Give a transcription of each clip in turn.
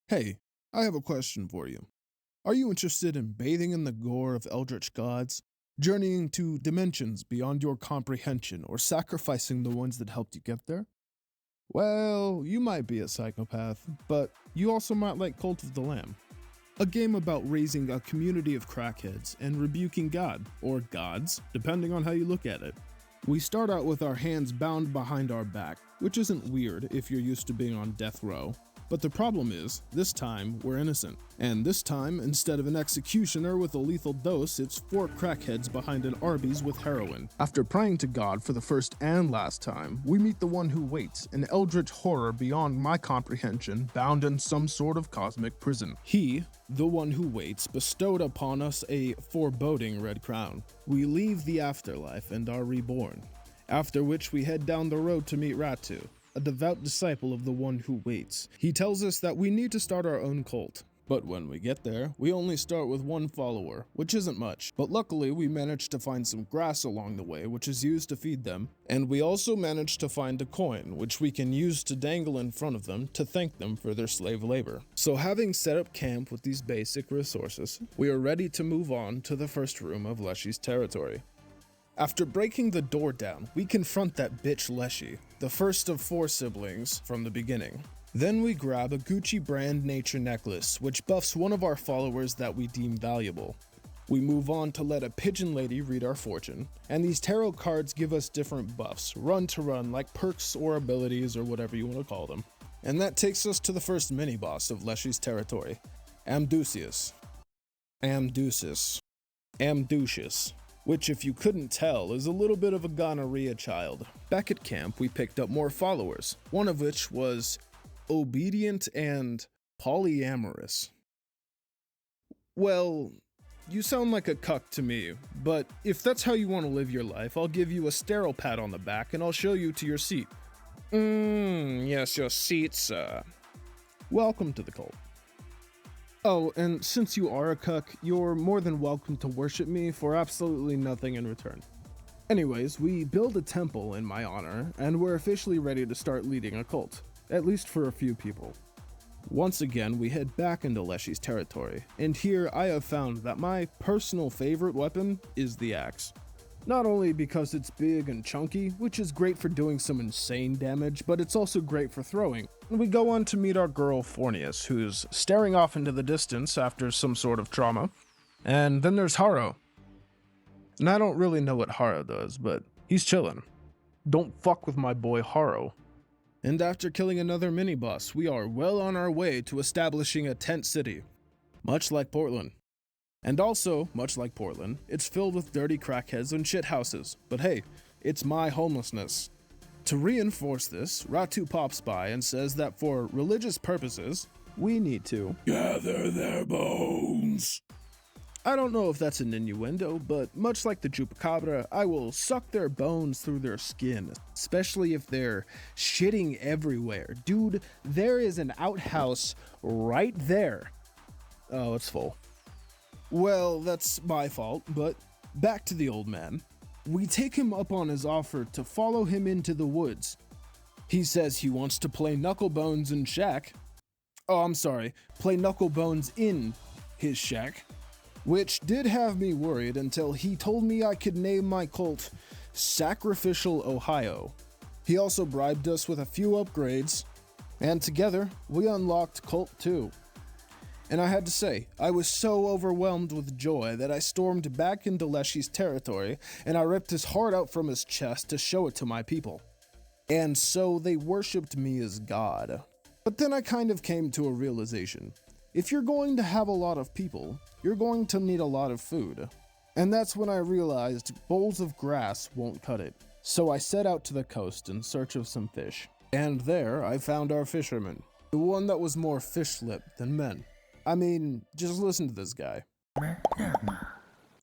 Hey, I have a question for you. Are you interested in bathing in the gore of eldritch gods, journeying to dimensions beyond your comprehension, or sacrificing the ones that helped you get there? Well, you might be a psychopath, but you also might like Cult of the Lamb, a game about raising a community of crackheads and rebuking God, or gods, depending on how you look at it. We start out with our hands bound behind our back, which isn't weird if you're used to being on death row. But the problem is, this time we're innocent. And this time, instead of an executioner with a lethal dose, it's 4 crackheads behind an Arby's with heroin. After praying to God for the first and last time, we meet the one who waits, an eldritch horror beyond my comprehension, bound in some sort of cosmic prison. He, the one who waits, bestowed upon us a foreboding red crown. We leave the afterlife and are reborn, after which we head down the road to meet Ratu, a devout disciple of the one who waits. He tells us that we need to start our own cult. But when we get there, we only start with 1 follower, which isn't much. But luckily, we managed to find some grass along the way, which is used to feed them. And we also managed to find a coin, which we can use to dangle in front of them to thank them for their slave labor. So having set up camp with these basic resources, we are ready to move on to the first room of Leshy's territory. After breaking the door down, we confront that bitch Leshy, the first of 4 siblings from the beginning. Then we grab a Gucci brand nature necklace, which buffs one of our followers that we deem valuable. We move on to let a pigeon lady read our fortune, and these tarot cards give us different buffs, run to run, like perks or abilities or whatever you want to call them. And that takes us to the first mini-boss of Leshy's territory, Amdusius. Amdusius. Which, if you couldn't tell, is a little bit of a gonorrhea child. Back at camp, we picked up more followers, one of which was obedient and polyamorous. Well, you sound like a cuck to me, but if that's how you want to live your life, I'll give you a sterile pat on the back and I'll show you to your seat. Yes, your seat, sir. Welcome to the cult. Oh, and since you are a cuck, you're more than welcome to worship me for absolutely nothing in return. Anyways, we build a temple in my honor, and we're officially ready to start leading a cult, at least for a few people. Once again, we head back into Leshy's territory, and here I have found that my personal favorite weapon is the axe. Not only because it's big and chunky, which is great for doing some insane damage, but it's also great for throwing. We go on to meet our girl Fornius, who's staring off into the distance after some sort of trauma. And then there's Haro. And I don't really know what Haro does, but he's chillin'. Don't fuck with my boy Haro. And after killing another mini-boss, we are well on our way to establishing a tent city, much like Portland. And also, much like Portland, it's filled with dirty crackheads and shithouses. But hey, it's my homelessness. To reinforce this, Ratu pops by and says that for religious purposes, we need to gather their bones. I don't know if that's an innuendo, but much like the Chupacabra, I will suck their bones through their skin, especially if they're shitting everywhere. Dude, there is an outhouse right there. Oh, it's full. Well, that's my fault, but back to the old man. We take him up on his offer to follow him into the woods. He says he wants to play Knucklebones in Shack. Oh, I'm sorry, play Knucklebones in his shack. Which did have me worried until he told me I could name my cult Sacrificial Ohio. He also bribed us with a few upgrades, and together we unlocked Cult 2. And I had to say, I was so overwhelmed with joy that I stormed back into Leshy's territory and I ripped his heart out from his chest to show it to my people. And so they worshipped me as God. But then I kind of came to a realization. If you're going to have a lot of people, you're going to need a lot of food. And that's when I realized bowls of grass won't cut it. So I set out to the coast in search of some fish. And there I found our fisherman, the one that was more fish-lipped than men. I mean, just listen to this guy.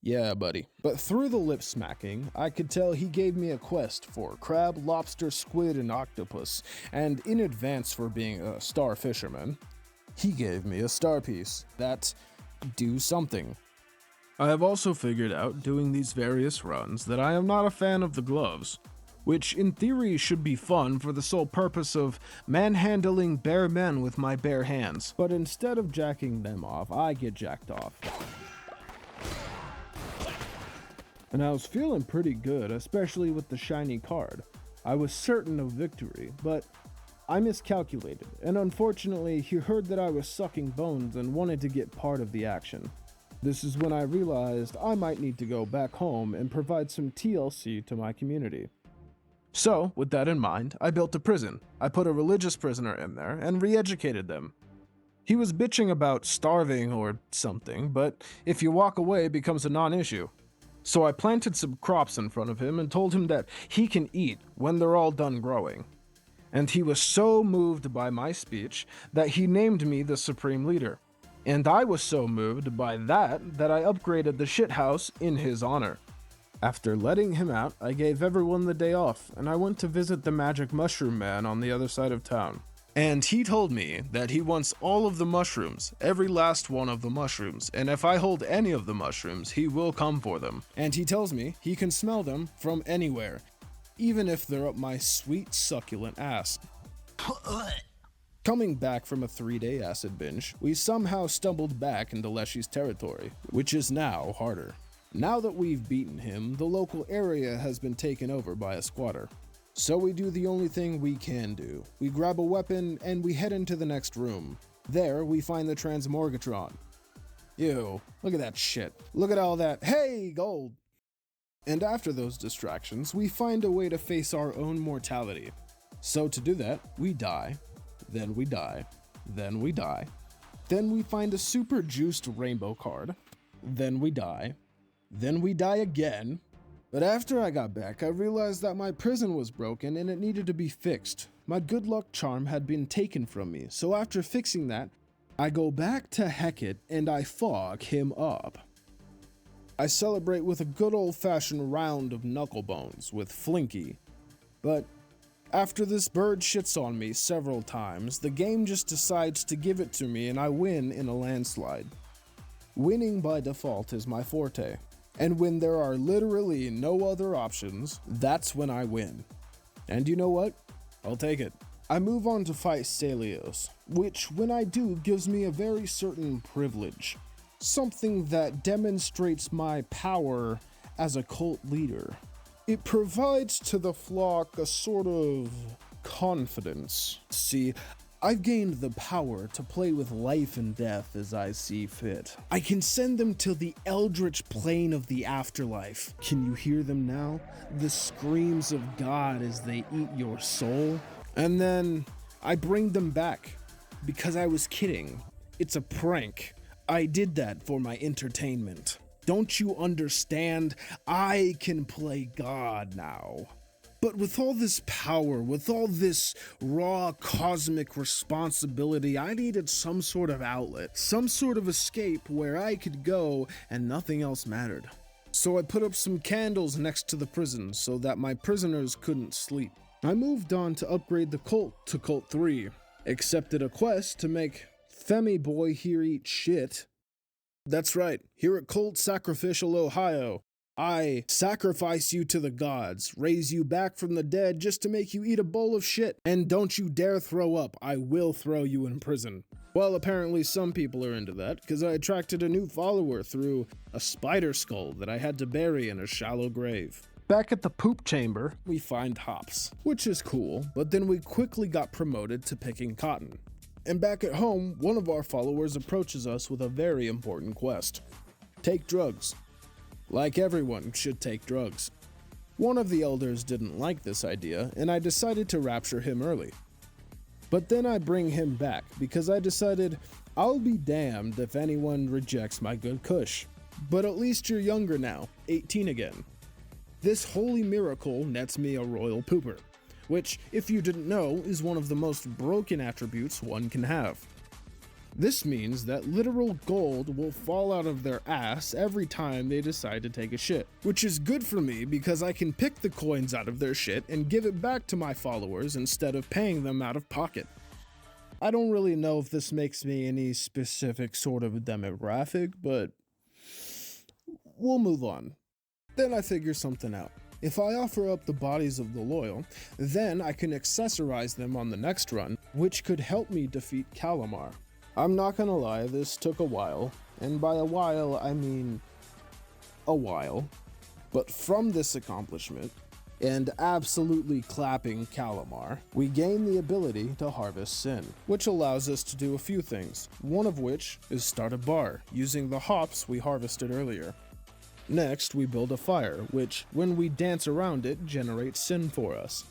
Yeah, buddy. But through the lip smacking, I could tell he gave me a quest for crab, lobster, squid, and octopus, and in advance for being a star fisherman, he gave me a star piece that do something. I have also figured out, doing these various runs, that I am not a fan of the gloves. which in theory should be fun for the sole purpose of manhandling bare men with my bare hands. But instead of jacking them off, I get jacked off. And I was feeling pretty good, especially with the shiny card. I was certain of victory, but I miscalculated, and unfortunately he heard that I was sucking bones and wanted to get part of the action. This is when I realized I might need to go back home and provide some TLC to my community. So, with that in mind, I built a prison. I put a religious prisoner in there and re-educated them. He was bitching about starving or something, but if you walk away, it becomes a non-issue. So I planted some crops in front of him and told him that he can eat when they're all done growing. And he was so moved by my speech that he named me the Supreme Leader. And I was so moved by that I upgraded the shithouse in his honor. After letting him out, I gave everyone the day off, and I went to visit the Magic Mushroom Man on the other side of town. And he told me that he wants all of the mushrooms, every last one of the mushrooms, and if I hold any of the mushrooms, he will come for them. And he tells me he can smell them from anywhere, even if they're up my sweet succulent ass. Coming back from a 3-day acid binge, we somehow stumbled back into Leshy's territory, which is now harder. Now that we've beaten him, the local area has been taken over by a squatter. So we do the only thing we can do. We grab a weapon and we head into the next room. There we find the Transmorgatron. Ew, look at that shit. Look at all that, hey, gold! And after those distractions, we find a way to face our own mortality. So to do that, we die, then we die, then we die. Then we find a super juiced rainbow card, then we die again. But after I got back, I realized that my prison was broken and it needed to be fixed. My good luck charm had been taken from me, so after fixing that, I go back to Hecate and I fog him up. I celebrate with a good old-fashioned round of knucklebones with Flinky. But after this bird shits on me several times, the game just decides to give it to me and I win in a landslide. Winning by default is my forte. And when there are literally no other options, that's when I win. And you know what? I'll take it. I move on to fight Stelios, which when I do gives me a very certain privilege. Something that demonstrates my power as a cult leader. It provides to the flock a sort of confidence. See, I've gained the power to play with life and death as I see fit. I can send them to the eldritch plane of the afterlife. Can you hear them now? The screams of God as they eat your soul. And then I bring them back because I was kidding. It's a prank. I did that for my entertainment. Don't you understand? I can play God now. But with all this power, with all this raw cosmic responsibility, I needed some sort of outlet, some sort of escape where I could go and nothing else mattered. So I put up some candles next to the prison so that my prisoners couldn't sleep. I moved on to upgrade the cult to Cult 3, accepted a quest to make Femi Boy here eat shit. That's right, here at Cult Sacrificial, Ohio, I sacrifice you to the gods, raise you back from the dead just to make you eat a bowl of shit, and don't you dare throw up, I will throw you in prison. Well, apparently some people are into that, because I attracted a new follower through a spider skull that I had to bury in a shallow grave. Back at the poop chamber, we find hops, which is cool, but then we quickly got promoted to picking cotton. And back at home, one of our followers approaches us with a very important quest. Take drugs. Like everyone should take drugs. One of the elders didn't like this idea, and I decided to rapture him early. But then I bring him back, because I decided I'll be damned if anyone rejects my good kush. But at least you're younger now, 18 again. This holy miracle nets me a royal pooper, which, if you didn't know, is one of the most broken attributes one can have. This means that literal gold will fall out of their ass every time they decide to take a shit, which is good for me because I can pick the coins out of their shit and give it back to my followers instead of paying them out of pocket. I don't really know if this makes me any specific sort of demographic, but we'll move on. Then I figure something out. If I offer up the bodies of the loyal, then I can accessorize them on the next run, which could help me defeat Calamar. I'm not gonna lie, this took a while, and by a while I mean a while. But from this accomplishment, and absolutely clapping Calamar, we gain the ability to harvest sin, which allows us to do a few things, one of which is start a bar, using the hops we harvested earlier. Next, we build a fire, which, when we dance around it, generates sin for us.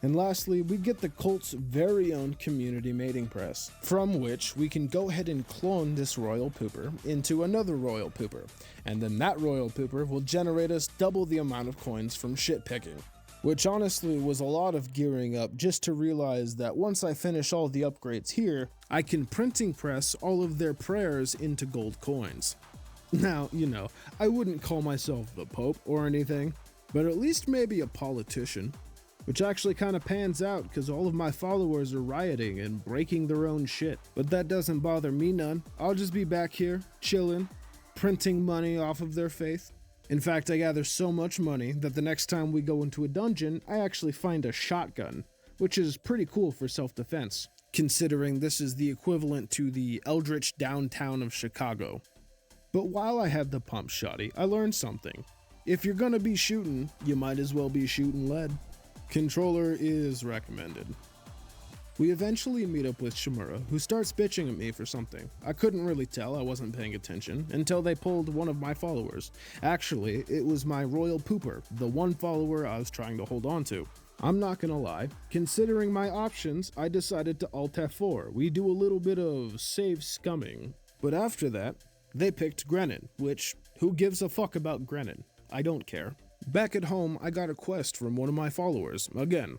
And lastly, we get the cult's very own community mating press, from which we can go ahead and clone this royal pooper into another royal pooper, and then that royal pooper will generate us double the amount of coins from shit picking. Which honestly was a lot of gearing up just to realize that once I finish all the upgrades here, I can printing press all of their prayers into gold coins. Now, I wouldn't call myself the Pope or anything, but at least maybe a politician. Which actually kind of pans out because all of my followers are rioting and breaking their own shit. But that doesn't bother me none. I'll just be back here, chilling, printing money off of their faith. In fact, I gather so much money that the next time we go into a dungeon, I actually find a shotgun, which is pretty cool for self-defense, considering this is the equivalent to the eldritch downtown of Chicago. But while I have the pump shotty, I learned something. If you're gonna be shooting, you might as well be shooting lead. Controller is recommended. We eventually meet up with Shimura, who starts bitching at me for something. I couldn't really tell, I wasn't paying attention, until they pulled one of my followers. Actually, it was my royal pooper, the one follower I was trying to hold on to. I'm not gonna lie, considering my options, I decided to Alt F4. We do a little bit of save scumming. But after that, they picked Grenin, which, who gives a fuck about Grenin? I don't care. Back at home, I got a quest from one of my followers, again.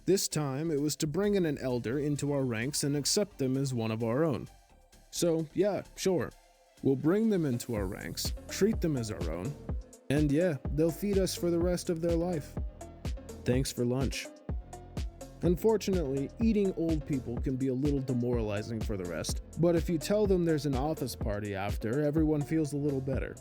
This time, it was to bring in an elder into our ranks and accept them as one of our own. So, yeah, sure. We'll bring them into our ranks, treat them as our own, and yeah, they'll feed us for the rest of their life. Thanks for lunch. Unfortunately, eating old people can be a little demoralizing for the rest, but if you tell them there's an office party after, everyone feels a little better.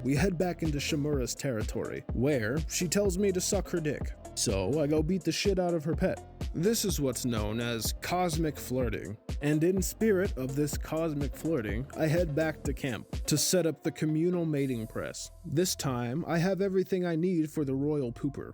We head back into Shimura's territory, where she tells me to suck her dick. So I go beat the shit out of her pet. This is what's known as cosmic flirting. And in spirit of this cosmic flirting, I head back to camp to set up the communal mating press. This time, I have everything I need for the royal pooper.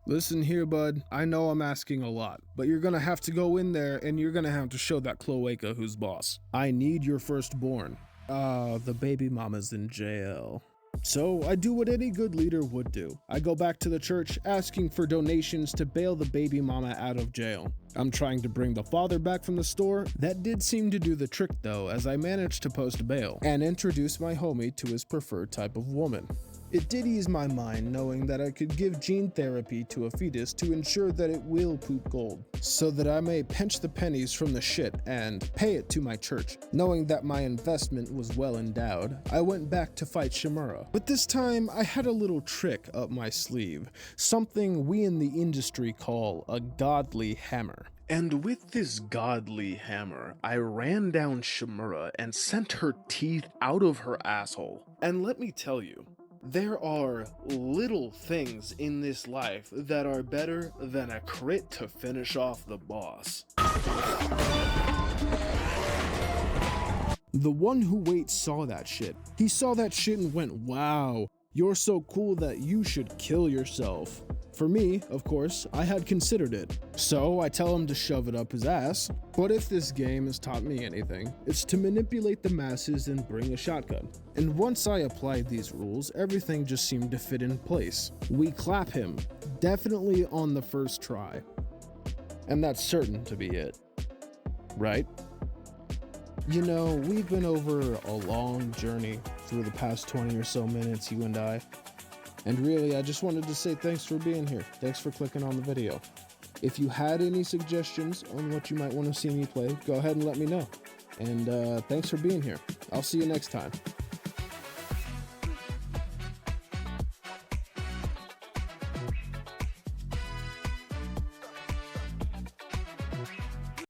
Listen here, bud, I know I'm asking a lot, but you're gonna have to go in there and you're gonna have to show that cloaca who's boss. I need your firstborn. The baby mama's in jail. So I do what any good leader would do. I go back to the church asking for donations to bail the baby mama out of jail. I'm trying to bring the father back from the store. That did seem to do the trick though, as I managed to post bail and introduce my homie to his preferred type of woman. It did ease my mind knowing that I could give gene therapy to a fetus to ensure that it will poop gold, so that I may pinch the pennies from the shit and pay it to my church. Knowing that my investment was well endowed, I went back to fight Shimura. But this time, I had a little trick up my sleeve, something we in the industry call a godly hammer. And with this godly hammer, I ran down Shimura and sent her teeth out of her asshole. And let me tell you, there are little things in this life that are better than a crit to finish off the boss. The one who waits saw that shit. He saw that shit and went, wow, you're so cool that you should kill yourself. For me, of course, I had considered it. So I tell him to shove it up his ass. But if this game has taught me anything, it's to manipulate the masses and bring a shotgun. And once I applied these rules, everything just seemed to fit in place. We clap him, definitely on the first try. And that's certain to be it. Right? You know, we've been over a long journey through the past 20 or so minutes, you and I. And really, I just wanted to say thanks for being here. Thanks for clicking on the video. If you had any suggestions on what you might want to see me play, go ahead and let me know. And thanks for being here. I'll see you next time.